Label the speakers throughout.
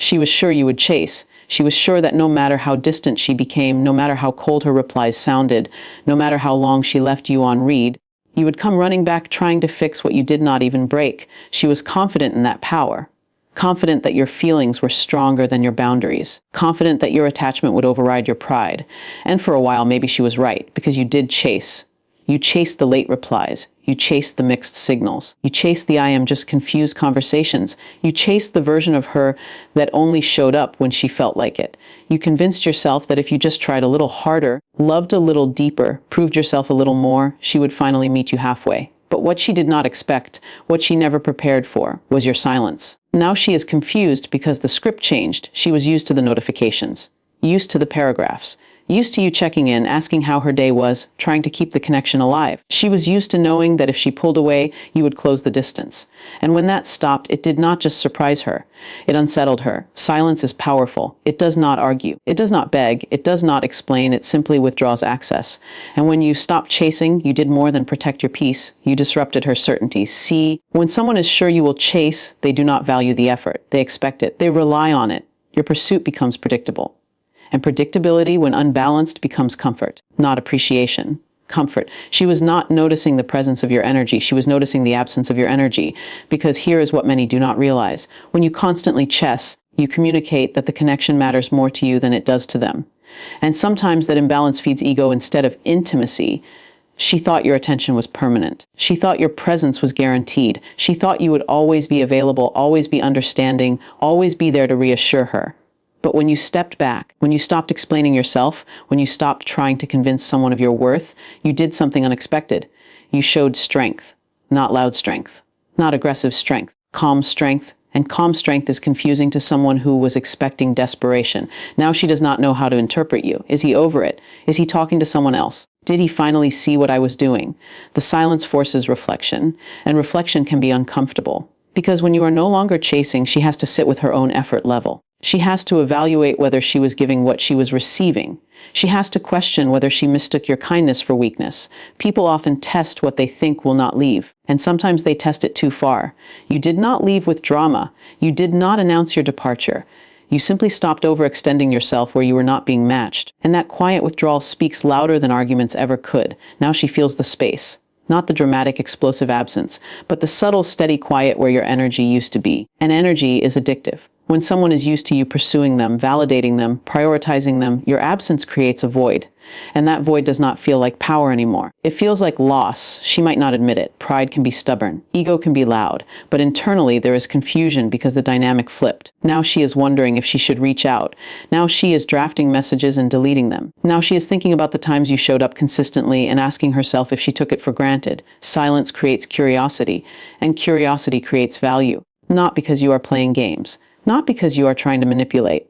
Speaker 1: She was sure you would chase. She was sure that no matter how distant she became, no matter how cold her replies sounded, no matter how long she left you on read, you would come running back trying to fix what you did not even break. She was confident in that power. Confident that your feelings were stronger than your boundaries. Confident that your attachment would override your pride. And for a while, maybe she was right, because you did chase. You chased the late replies. You chased the mixed signals. You chased the I am just confused conversations. You chased the version of her that only showed up when she felt like it. You convinced yourself that if you just tried a little harder, loved a little deeper, proved yourself a little more, she would finally meet you halfway. But what she did not expect, what she never prepared for, was your silence. Now she is confused because the script changed. She was used to the notifications, used to the paragraphs, used to you checking in, asking how her day was, trying to keep the connection alive. She was used to knowing that if she pulled away, you would close the distance. And when that stopped, it did not just surprise her. It unsettled her. Silence is powerful. It does not argue. It does not beg. It does not explain. It simply withdraws access. And when you stopped chasing, you did more than protect your peace. You disrupted her certainty. See, when someone is sure you will chase, they do not value the effort. They expect it. They rely on it. Your pursuit becomes predictable. And predictability, when unbalanced, becomes comfort, not appreciation. Comfort. She was not noticing the presence of your energy. She was noticing the absence of your energy. Because here is what many do not realize. When you constantly chess, you communicate that the connection matters more to you than it does to them. And sometimes that imbalance feeds ego instead of intimacy. She thought your attention was permanent. She thought your presence was guaranteed. She thought you would always be available, always be understanding, always be there to reassure her. But when you stepped back, when you stopped explaining yourself, when you stopped trying to convince someone of your worth, you did something unexpected. You showed strength, not loud strength, not aggressive strength, calm strength. And calm strength is confusing to someone who was expecting desperation. Now she does not know how to interpret you. Is he over it? Is he talking to someone else? Did he finally see what I was doing? The silence forces reflection, and reflection can be uncomfortable. Because when you are no longer chasing, she has to sit with her own effort level. She has to evaluate whether she was giving what she was receiving. She has to question whether she mistook your kindness for weakness. People often test what they think will not leave, and sometimes they test it too far. You did not leave with drama. You did not announce your departure. You simply stopped overextending yourself where you were not being matched. And that quiet withdrawal speaks louder than arguments ever could. Now she feels the space. Not the dramatic, explosive absence, but the subtle, steady quiet where your energy used to be. And energy is addictive. When someone is used to you pursuing them, validating them, prioritizing them, your absence creates a void. And that void does not feel like power anymore. It feels like loss. She might not admit it. Pride can be stubborn. Ego can be loud. But internally, there is confusion because the dynamic flipped. Now she is wondering if she should reach out. Now she is drafting messages and deleting them. Now she is thinking about the times you showed up consistently and asking herself if she took it for granted. Silence creates curiosity, and curiosity creates value. Not because you are playing games. Not because you are trying to manipulate,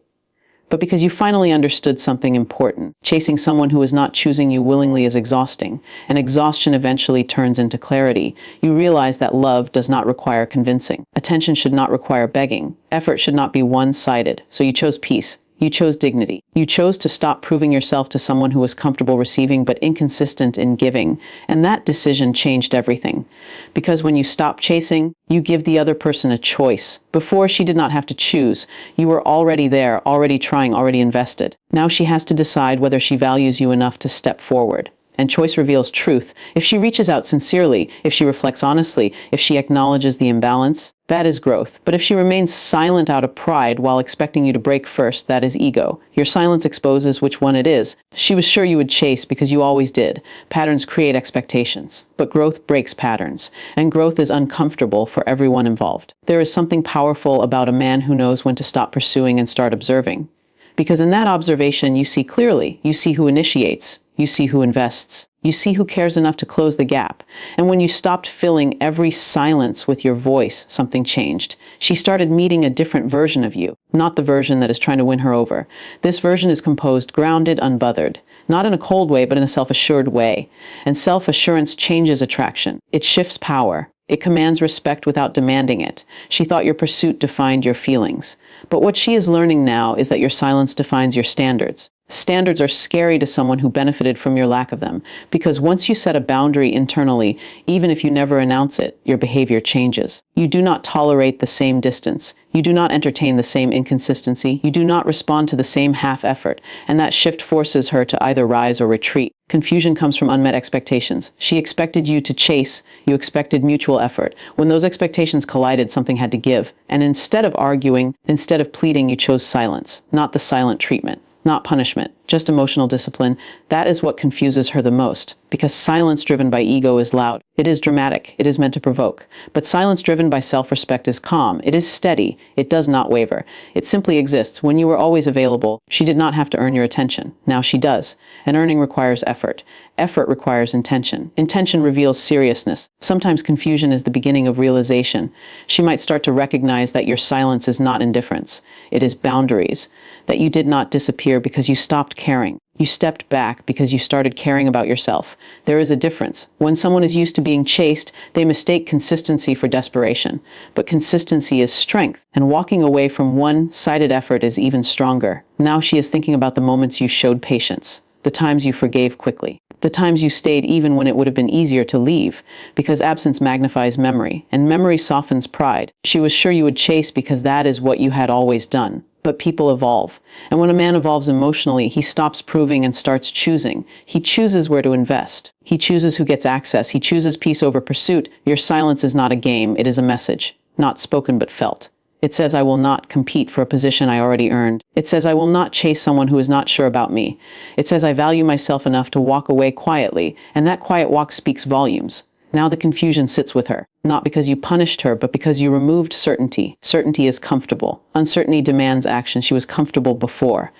Speaker 1: but because you finally understood something important. Chasing someone who is not choosing you willingly is exhausting, and exhaustion eventually turns into clarity. You realize that love does not require convincing. Attention should not require begging. Effort should not be one-sided. So you chose peace. You chose dignity. You chose to stop proving yourself to someone who was comfortable receiving but inconsistent in giving. And that decision changed everything. Because when you stop chasing, you give the other person a choice. Before, she did not have to choose. You were already there, already trying, already invested. Now she has to decide whether she values you enough to step forward. And choice reveals truth. If she reaches out sincerely, if she reflects honestly, if she acknowledges the imbalance, that is growth. But if she remains silent out of pride while expecting you to break first, that is ego. Your silence exposes which one it is. She was sure you would chase because you always did. Patterns create expectations, but growth breaks patterns. And growth is uncomfortable for everyone involved. There is something powerful about a man who knows when to stop pursuing and start observing. Because in that observation, you see clearly. You see who initiates. You see who invests. You see who cares enough to close the gap. And when you stopped filling every silence with your voice, something changed. She started meeting a different version of you, not the version that is trying to win her over. This version is composed, grounded, unbothered. Not in a cold way, but in a self-assured way. And self-assurance changes attraction. It shifts power. It commands respect without demanding it. She thought your pursuit defined your feelings. But what she is learning now is that your silence defines your standards. Standards are scary to someone who benefited from your lack of them, because once you set a boundary internally, even if you never announce it, your behavior changes. You do not tolerate the same distance. You do not entertain the same inconsistency. You do not respond to the same half effort, and that shift forces her to either rise or retreat. Confusion comes from unmet expectations. She expected you to chase, you expected mutual effort. When those expectations collided, something had to give. And instead of arguing, instead of pleading, you chose silence, not the silent treatment. Not punishment, just emotional discipline. That is what confuses her the most, because silence driven by ego is loud. It is dramatic. It is meant to provoke. But silence driven by self-respect is calm. It is steady. It does not waver. It simply exists. When you were always available, she did not have to earn your attention. Now she does. And earning requires effort. Effort requires intention. Intention reveals seriousness. Sometimes confusion is the beginning of realization. She might start to recognize that your silence is not indifference. It is boundaries. That you did not disappear because you stopped caring. You stepped back because you started caring about yourself. There is a difference. When someone is used to being chased, they mistake consistency for desperation. But consistency is strength, and walking away from one-sided effort is even stronger. Now she is thinking about the moments you showed patience, the times you forgave quickly, the times you stayed even when it would have been easier to leave, because absence magnifies memory, and memory softens pride. She was sure you would chase because that is what you had always done. But people evolve. And when a man evolves emotionally, he stops proving and starts choosing. He chooses where to invest. He chooses who gets access. He chooses peace over pursuit. Your silence is not a game. It is a message. Not spoken but felt. It says, I will not compete for a position I already earned. It says, I will not chase someone who is not sure about me. It says, I value myself enough to walk away quietly, and that quiet walk speaks volumes. Now the confusion sits with her, not because you punished her, but because you removed certainty. Certainty is comfortable. Uncertainty demands action. She was comfortable before.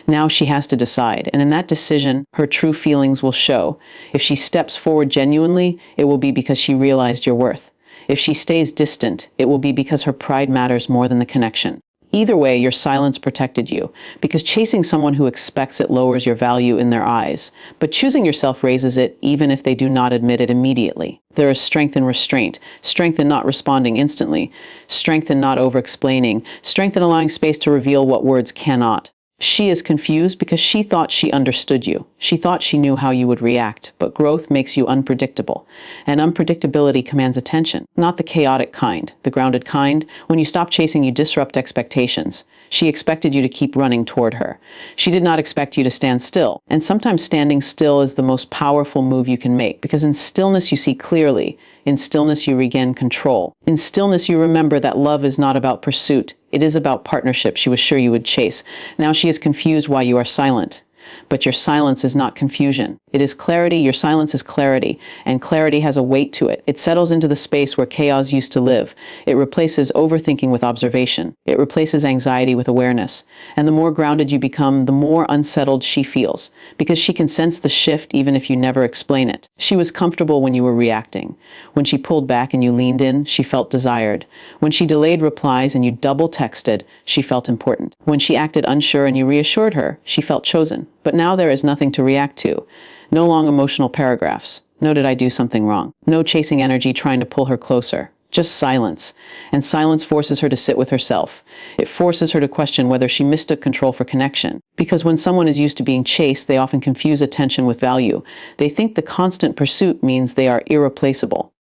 Speaker 1: Now she has to decide, and in that decision, her true feelings will show. If she steps forward genuinely, it will be because she realized your worth. If she stays distant, it will be because her pride matters more than the connection. Either way, your silence protected you, because chasing someone who expects it lowers your value in their eyes, but choosing yourself raises it even if they do not admit it immediately. There is strength in restraint, strength in not responding instantly, strength in not over-explaining, strength in allowing space to reveal what words cannot. She is confused because she thought she understood you. She thought she knew how you would react, but growth makes you unpredictable. And unpredictability commands attention, not the chaotic kind, the grounded kind. When you stop chasing, you disrupt expectations. She expected you to keep running toward her. She did not expect you to stand still. And sometimes standing still is the most powerful move you can make, because in stillness you see clearly. In stillness you regain control. In stillness you remember that love is not about pursuit. It is about partnership she was sure you would chase. Now she is confused why you are silent. But your silence is not confusion. It is clarity. Your silence is clarity, and clarity has a weight to it. It settles into the space where chaos used to live. It replaces overthinking with observation. It replaces anxiety with awareness. And the more grounded you become, the more unsettled she feels, because she can sense the shift even if you never explain it. She was comfortable when you were reacting. When she pulled back and you leaned in, she felt desired. When she delayed replies and you double texted, she felt important. When she acted unsure and you reassured her, she felt chosen. But now there is nothing to react to. No long emotional paragraphs. No, did I do something wrong? No chasing energy trying to pull her closer. Just silence. And silence forces her to sit with herself. It forces her to question whether she mistook control for connection. Because when someone is used to being chased, they often confuse attention with value. They think the constant pursuit means they are irreplaceable.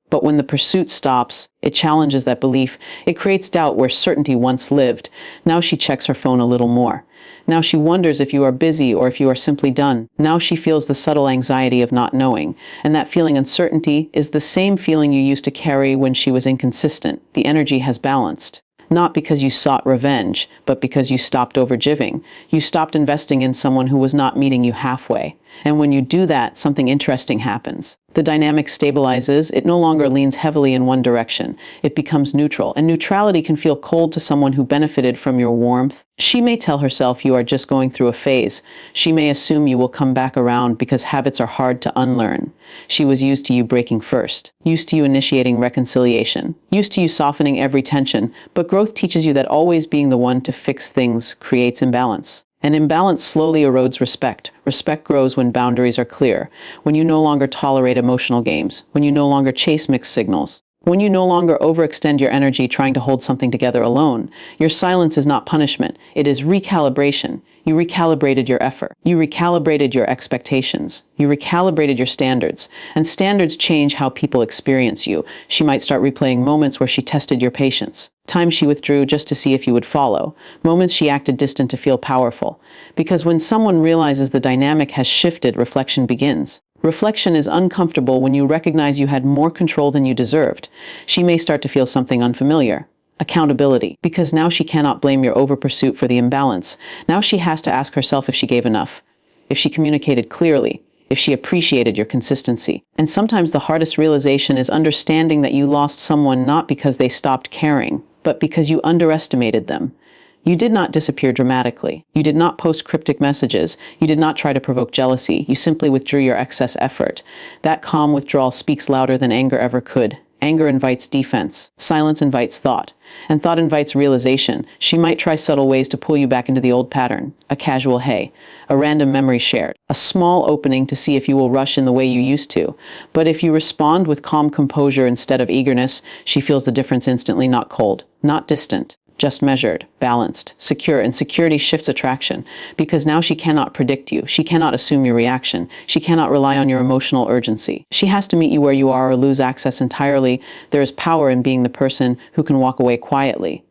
Speaker 1: But when the pursuit stops, it challenges that belief. It creates doubt where certainty once lived. Now she checks her phone a little more. Now she wonders if you are busy or if you are simply done. Now she feels the subtle anxiety of not knowing. And that feeling uncertainty is the same feeling you used to carry when she was inconsistent. The energy has balanced. Not because you sought revenge, but because you stopped overgiving. You stopped investing in someone who was not meeting you halfway. And when you do that, something interesting happens. The dynamic stabilizes. It no longer leans heavily in one direction. It becomes neutral, and neutrality can feel cold to someone who benefited from your warmth. She may tell herself you are just going through a phase. She may assume you will come back around because habits are hard to unlearn. She was used to you breaking first, used to you initiating reconciliation, used to you softening every tension, but growth teaches you that always being the one to fix things creates imbalance. And imbalance slowly erodes respect. Respect grows when boundaries are clear, when you no longer tolerate emotional games, when you no longer chase mixed signals, When you no longer overextend your energy trying to hold something together alone, your silence is not punishment, it is recalibration. You recalibrated your effort. You recalibrated your expectations. You recalibrated your standards. And standards change how people experience you. She might start replaying moments where she tested your patience. Times she withdrew just to see if you would follow. Moments she acted distant to feel powerful. Because when someone realizes the dynamic has shifted, reflection begins. Reflection is uncomfortable when you recognize you had more control than you deserved. She may start to feel something unfamiliar. Accountability, because now she cannot blame your over-pursuit for the imbalance. Now she has to ask herself if she gave enough, if she communicated clearly, if she appreciated your consistency. And sometimes the hardest realization is understanding that you lost someone not because they stopped caring, but because you underestimated them. You did not disappear dramatically. You did not post cryptic messages. You did not try to provoke jealousy. You simply withdrew your excess effort. That calm withdrawal speaks louder than anger ever could. Anger invites defense. Silence invites thought. And thought invites realization. She might try subtle ways to pull you back into the old pattern. A casual hey. A random memory shared. A small opening to see if you will rush in the way you used to. But if you respond with calm composure instead of eagerness, she feels the difference instantly, not cold, not distant. Just measured, balanced, secure, and security shifts attraction, because now she cannot predict you. She cannot assume your reaction. She cannot rely on your emotional urgency. She has to meet you where you are or lose access entirely. There is power in being the person who can walk away quietly.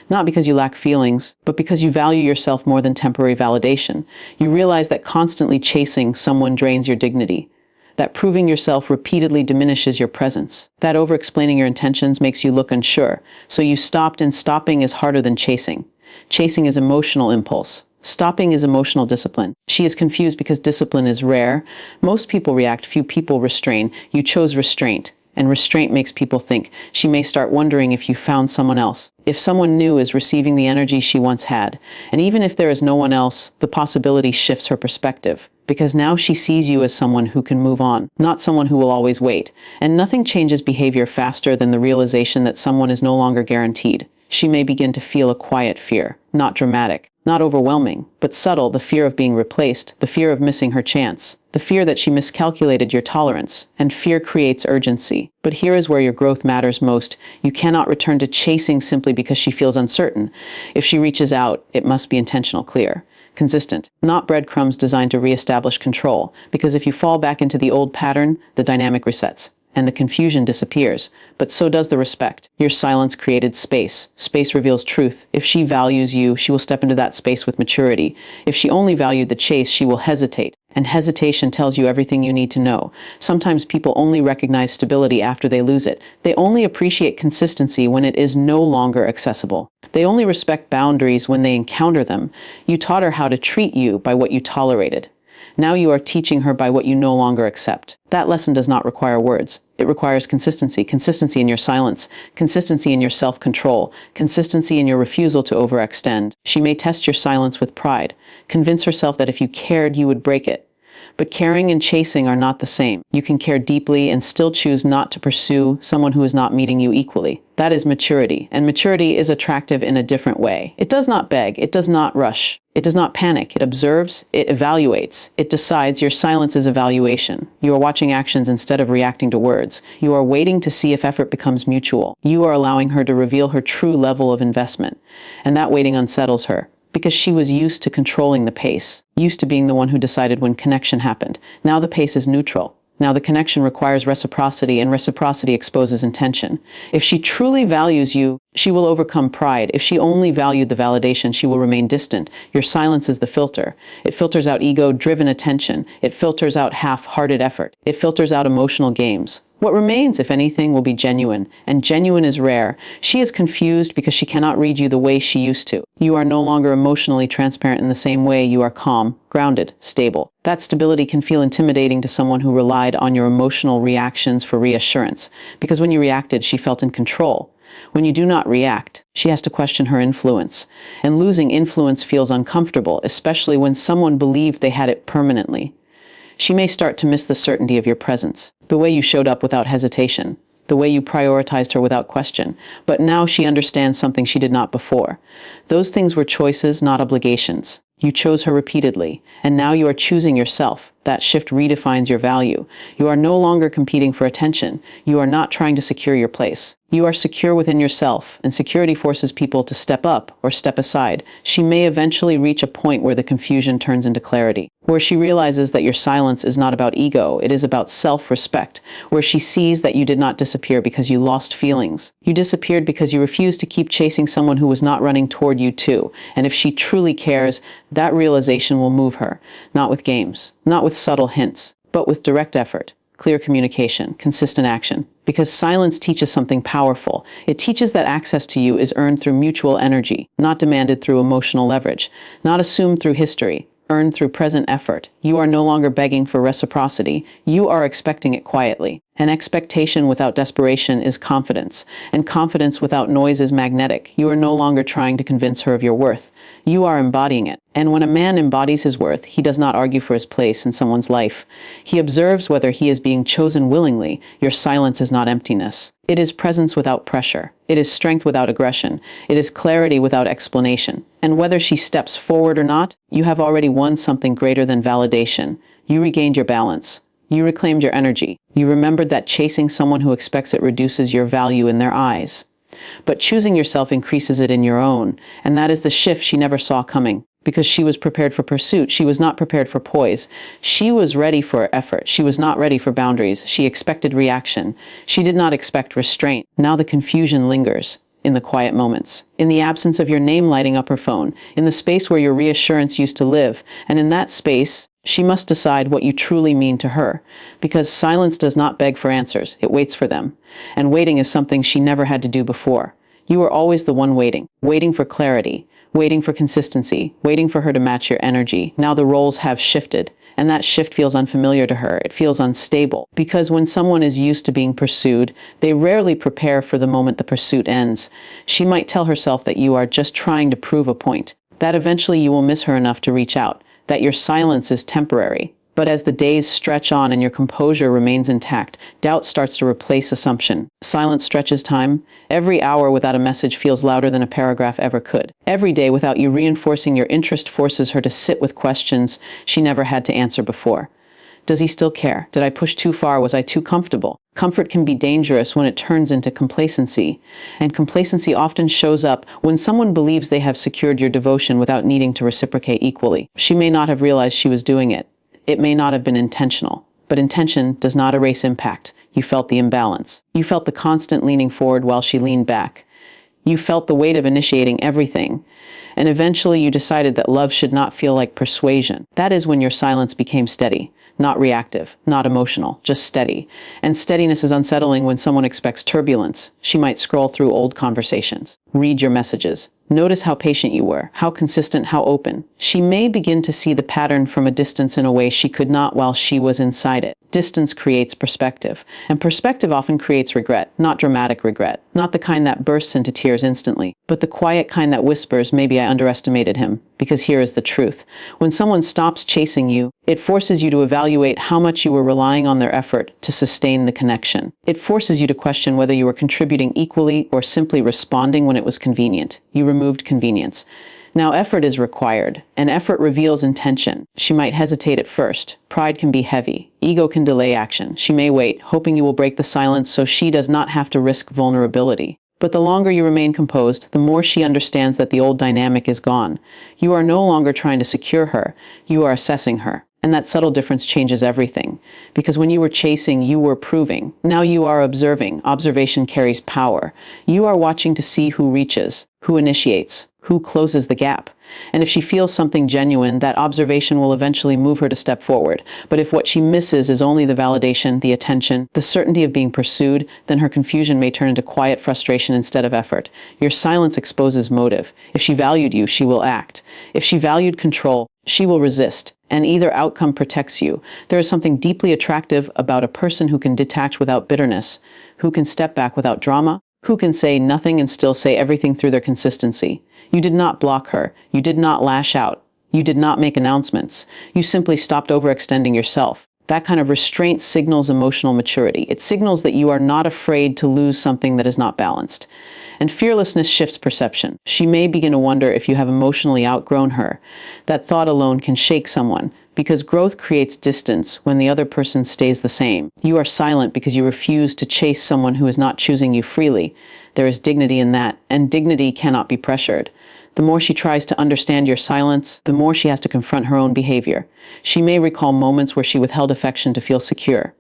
Speaker 1: Not because you lack feelings, but because you value yourself more than temporary validation. You realize that constantly chasing someone drains your dignity. That proving yourself repeatedly diminishes your presence. That over-explaining your intentions makes you look unsure. So you stopped, and stopping is harder than chasing. Chasing is emotional impulse. Stopping is emotional discipline. She is confused because discipline is rare. Most people react, few people restrain. You chose restraint. And restraint makes people think. She may start wondering if you found someone else. If someone new is receiving the energy she once had. And even if there is no one else, the possibility shifts her perspective. Because now she sees you as someone who can move on, not someone who will always wait. And nothing changes behavior faster than the realization that someone is no longer guaranteed. She may begin to feel a quiet fear, not dramatic, not overwhelming, but subtle, the fear of being replaced, the fear of missing her chance, the fear that she miscalculated your tolerance, and fear creates urgency. But here is where your growth matters most. You cannot return to chasing simply because she feels uncertain. If she reaches out, it must be intentional, clear. Consistent, not breadcrumbs designed to reestablish control, because if you fall back into the old pattern, the dynamic resets, and the confusion disappears, but so does the respect. Your silence created space. Space reveals truth. If she values you, she will step into that space with maturity. If she only valued the chase, she will hesitate. And hesitation tells you everything you need to know. Sometimes people only recognize stability after they lose it. They only appreciate consistency when it is no longer accessible. They only respect boundaries when they encounter them. You taught her how to treat you by what you tolerated. Now you are teaching her by what you no longer accept. That lesson does not require words. It requires consistency. Consistency in your silence. Consistency in your self-control. Consistency in your refusal to overextend. She may test your silence with pride. Convince herself that if you cared, you would break it. But caring and chasing are not the same. You can care deeply and still choose not to pursue someone who is not meeting you equally. That is maturity, and maturity is attractive in a different way. It does not beg, it does not rush, it does not panic, it observes, it evaluates, it decides. Your silence is evaluation. You are watching actions instead of reacting to words. You are waiting to see if effort becomes mutual. You are allowing her to reveal her true level of investment, and that waiting unsettles her. Because she was used to controlling the pace, used to being the one who decided when connection happened. Now the pace is neutral. Now the connection requires reciprocity, and reciprocity exposes intention. If she truly values you, she will overcome pride. If she only valued the validation, she will remain distant. Your silence is the filter. It filters out ego-driven attention. It filters out half-hearted effort. It filters out emotional games. What remains, if anything, will be genuine, and genuine is rare. She is confused because she cannot read you the way she used to. You are no longer emotionally transparent in the same way. You are calm, grounded, stable. That stability can feel intimidating to someone who relied on your emotional reactions for reassurance, because when you reacted, she felt in control. When you do not react, she has to question her influence. And losing influence feels uncomfortable, especially when someone believed they had it permanently. She may start to miss the certainty of your presence, the way you showed up without hesitation, the way you prioritized her without question. But now she understands something she did not before. Those things were choices, not obligations. You chose her repeatedly, and now you are choosing yourself. That shift redefines your value. You are no longer competing for attention. You are not trying to secure your place. You are secure within yourself, and security forces people to step up or step aside. She may eventually reach a point where the confusion turns into clarity, where she realizes that your silence is not about ego, it is about self-respect, where she sees that you did not disappear because you lost feelings. You disappeared because you refused to keep chasing someone who was not running toward you too. And if she truly cares, that realization will move her, not with games, not with subtle hints, but with direct effort, clear communication, consistent action. Because silence teaches something powerful. It teaches that access to you is earned through mutual energy, not demanded through emotional leverage, not assumed through history, earned through present effort. You are no longer begging for reciprocity. You are expecting it quietly. An expectation without desperation is confidence, and confidence without noise is magnetic. You are no longer trying to convince her of your worth. You are embodying it. And when a man embodies his worth, he does not argue for his place in someone's life. He observes whether he is being chosen willingly. Your silence is not emptiness. It is presence without pressure. It is strength without aggression. It is clarity without explanation. And whether she steps forward or not, you have already won something greater than validation. You regained your balance. You reclaimed your energy. You remembered that chasing someone who expects it reduces your value in their eyes. But choosing yourself increases it in your own, and that is the shift she never saw coming. Because she was prepared for pursuit, she was not prepared for poise. She was ready for effort. She was not ready for boundaries. She expected reaction. She did not expect restraint. Now the confusion lingers. In the quiet moments, in the absence of your name lighting up her phone, in the space where your reassurance used to live, and in that space, she must decide what you truly mean to her, because silence does not beg for answers, it waits for them, and waiting is something she never had to do before. You were always the one waiting, waiting for clarity, waiting for consistency, waiting for her to match your energy. Now the roles have shifted. And that shift feels unfamiliar to her. It feels unstable. Because when someone is used to being pursued, they rarely prepare for the moment the pursuit ends. She might tell herself that you are just trying to prove a point, that eventually you will miss her enough to reach out, that your silence is temporary. But as the days stretch on and your composure remains intact, doubt starts to replace assumption. Silence stretches time. Every hour without a message feels louder than a paragraph ever could. Every day without you reinforcing your interest forces her to sit with questions she never had to answer before. Does he still care? Did I push too far? Was I too comfortable? Comfort can be dangerous when it turns into complacency. And complacency often shows up when someone believes they have secured your devotion without needing to reciprocate equally. She may not have realized she was doing it. It may not have been intentional, but intention does not erase impact. You felt the imbalance. You felt the constant leaning forward while she leaned back. You felt the weight of initiating everything. And eventually you decided that love should not feel like persuasion. That is when your silence became steady. Not reactive, not emotional, just steady. And steadiness is unsettling when someone expects turbulence. She might scroll through old conversations, read your messages. Notice how patient you were, how consistent, how open. She may begin to see the pattern from a distance in a way she could not while she was inside it. Distance creates perspective, and perspective often creates regret, not dramatic regret, not the kind that bursts into tears instantly, but the quiet kind that whispers, maybe I underestimated him. Because here is the truth. When someone stops chasing you, it forces you to evaluate how much you were relying on their effort to sustain the connection. It forces you to question whether you were contributing equally or simply responding when it was convenient. You removed convenience. Now effort is required, and effort reveals intention. She might hesitate at first. Pride can be heavy. Ego can delay action. She may wait, hoping you will break the silence so she does not have to risk vulnerability. But the longer you remain composed, the more she understands that the old dynamic is gone. You are no longer trying to secure her. You are assessing her. And that subtle difference changes everything. Because when you were chasing, you were proving. Now you are observing. Observation carries power. You are watching to see who reaches, who initiates, who closes the gap. And if she feels something genuine, that observation will eventually move her to step forward. But if what she misses is only the validation, the attention, the certainty of being pursued, then her confusion may turn into quiet frustration instead of effort. Your silence exposes motive. If she valued you, she will act. If she valued control, she will resist. And either outcome protects you. There is something deeply attractive about a person who can detach without bitterness, who can step back without drama, who can say nothing and still say everything through their consistency. You did not block her. You did not lash out. You did not make announcements. You simply stopped overextending yourself. That kind of restraint signals emotional maturity. It signals that you are not afraid to lose something that is not balanced. And fearlessness shifts perception. She may begin to wonder if you have emotionally outgrown her. That thought alone can shake someone, because growth creates distance when the other person stays the same. You are silent because you refuse to chase someone who is not choosing you freely. There is dignity in that, and dignity cannot be pressured. The more she tries to understand your silence, the more she has to confront her own behavior. She may recall moments where she withheld affection to feel secure.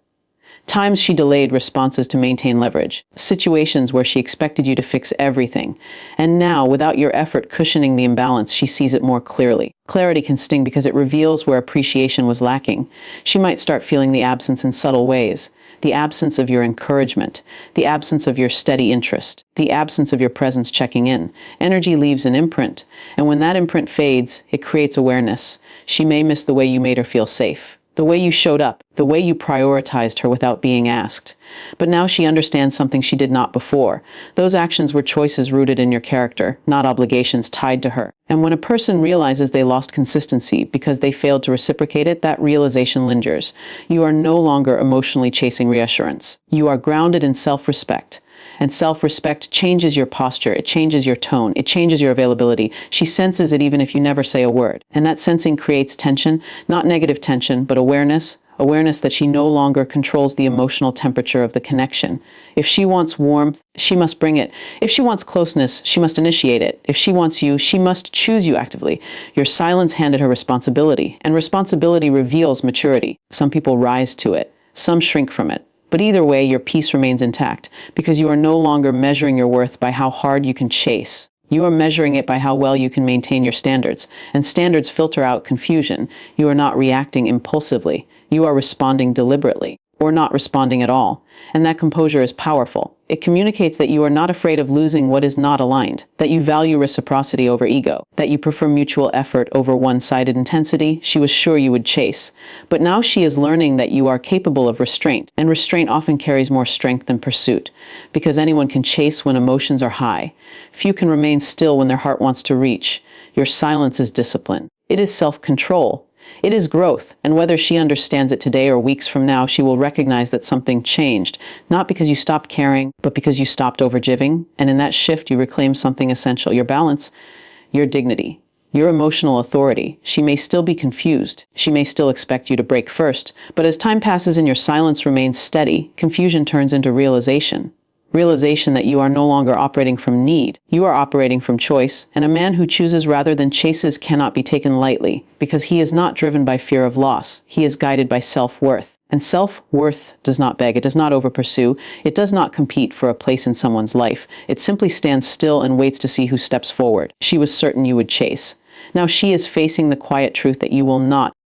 Speaker 1: Times she delayed responses to maintain leverage. Situations where she expected you to fix everything. And now, without your effort cushioning the imbalance, she sees it more clearly. Clarity can sting because it reveals where appreciation was lacking. She might start feeling the absence in subtle ways. The absence of your encouragement, the absence of your steady interest, the absence of your presence checking in. Energy leaves an imprint, and when that imprint fades, it creates awareness. She may miss the way you made her feel safe, the way you showed up, the way you prioritized her without being asked. But now she understands something she did not before. Those actions were choices rooted in your character, not obligations tied to her. And when a person realizes they lost consistency because they failed to reciprocate it, that realization lingers. You are no longer emotionally chasing reassurance. You are grounded in self-respect. And self-respect changes your posture, it changes your tone, it changes your availability. She senses it even if you never say a word. And that sensing creates tension, not negative tension, but awareness. Awareness that she no longer controls the emotional temperature of the connection. If she wants warmth, she must bring it. If she wants closeness, she must initiate it. If she wants you, she must choose you actively. Your silence handed her responsibility, and responsibility reveals maturity. Some people rise to it, some shrink from it. But either way, your peace remains intact, because you are no longer measuring your worth by how hard you can chase. You are measuring it by how well you can maintain your standards, and standards filter out confusion. You are not reacting impulsively. You are responding deliberately, or not responding at all. And that composure is powerful. It communicates that you are not afraid of losing what is not aligned, that you value reciprocity over ego, that you prefer mutual effort over one-sided intensity. She was sure you would chase. But now she is learning that you are capable of restraint, and restraint often carries more strength than pursuit, because anyone can chase when emotions are high. Few can remain still when their heart wants to reach. Your silence is discipline. It is self-control. It is growth, and whether she understands it today or weeks from now, she will recognize that something changed, not because you stopped caring, but because you stopped overgiving, and in that shift you reclaim something essential, your balance, your dignity, your emotional authority. She may still be confused, she may still expect you to break first, but as time passes and your silence remains steady, confusion turns into realization. Realization that you are no longer operating from need. You are operating from choice, and a man who chooses rather than chases cannot be taken lightly, because he is not driven by fear of loss. He is guided by self-worth. And self-worth does not beg, it does not over-pursue, it does not compete for a place in someone's life. It simply stands still and waits to see who steps forward. She was certain you would chase. Now she is facing the quiet truth that you will not.